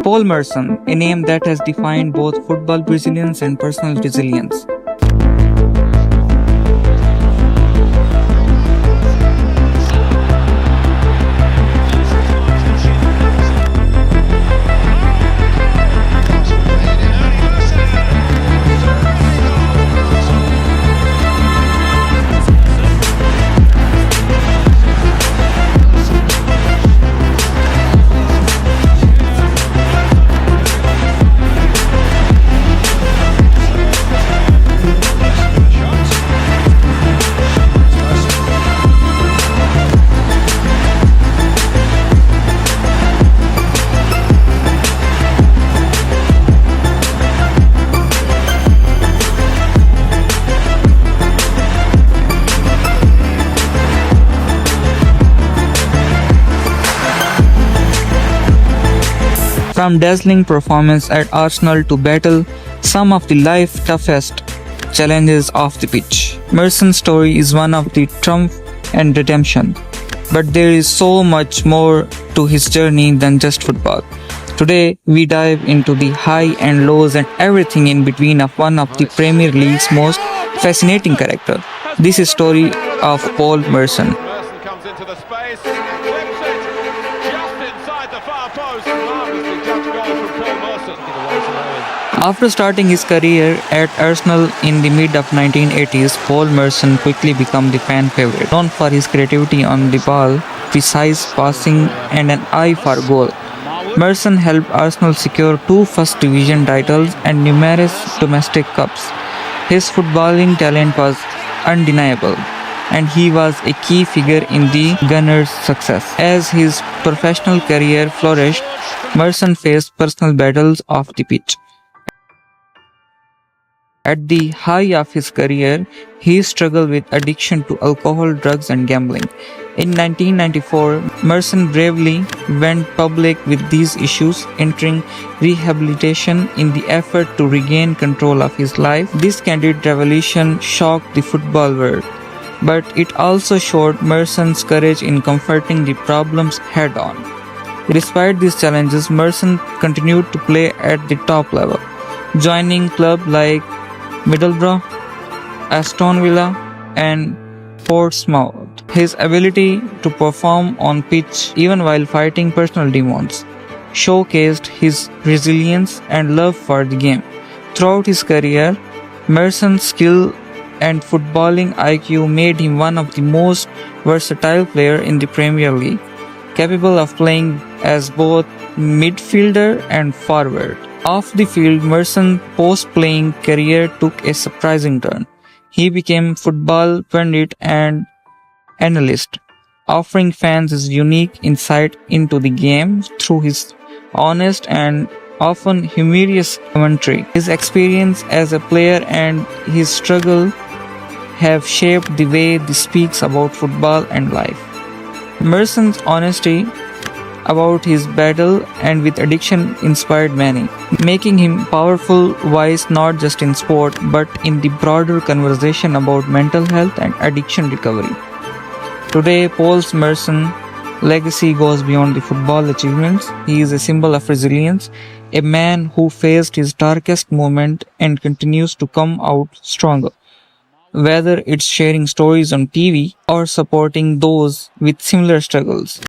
Paul Merson, a name that has defined both football resilience and personal resilience. From dazzling performance at Arsenal to battle some of the life's toughest challenges off the pitch, Merson's story is one of the triumph and redemption. But there is so much more to his journey than just football. Today, we dive into the high and lows and everything in between of one of the Premier League's most fascinating characters. This is story of Paul Merson. Merson comes into the space, flips it just inside the far post. Marvellously judged goal from Paul Merson. After starting his career at Arsenal in the mid of 1980s, Paul Merson quickly became the fan favorite, known for his creativity on the ball, precise passing, and an eye for goal. Merson helped Arsenal secure 2 First Division titles and numerous domestic cups. His footballing talent was undeniable, and he was a key figure in the Gunners' success. As his professional career flourished, Merson faced personal battles off the pitch. At the height of his career, he struggled with addiction to alcohol, drugs, and gambling. In 1994, Merson bravely went public with these issues, entering rehabilitation in the effort to regain control of his life. This candid revelation shocked the football world, but it also showed Merson's courage in confronting the problems head-on. Despite these challenges, Merson continued to play at the top level, joining clubs like Middlesbrough, Aston Villa, and Portsmouth. His ability to perform on pitch even while fighting personal demons showcased his resilience and love for the game. Throughout his career, Merson's skill and footballing IQ made him one of the most versatile players in the Premier League, capable of playing as both midfielder and forward. Off the field, Merson's post-playing career took a surprising turn. He became football pundit and analyst, offering fans his unique insight into the game through his honest and often humorous commentary. His experience as a player and his struggle have shaped the way he speaks about football and life. Merson's honesty about his battle and with addiction inspired many, making him a powerful voice not just in sport but in the broader conversation about mental health and addiction recovery. Today, Paul Merson's legacy goes beyond the football achievements. He is a symbol of resilience, a man who faced his darkest moment and continues to come out stronger. Whether it's sharing stories on TV or supporting those with similar struggles,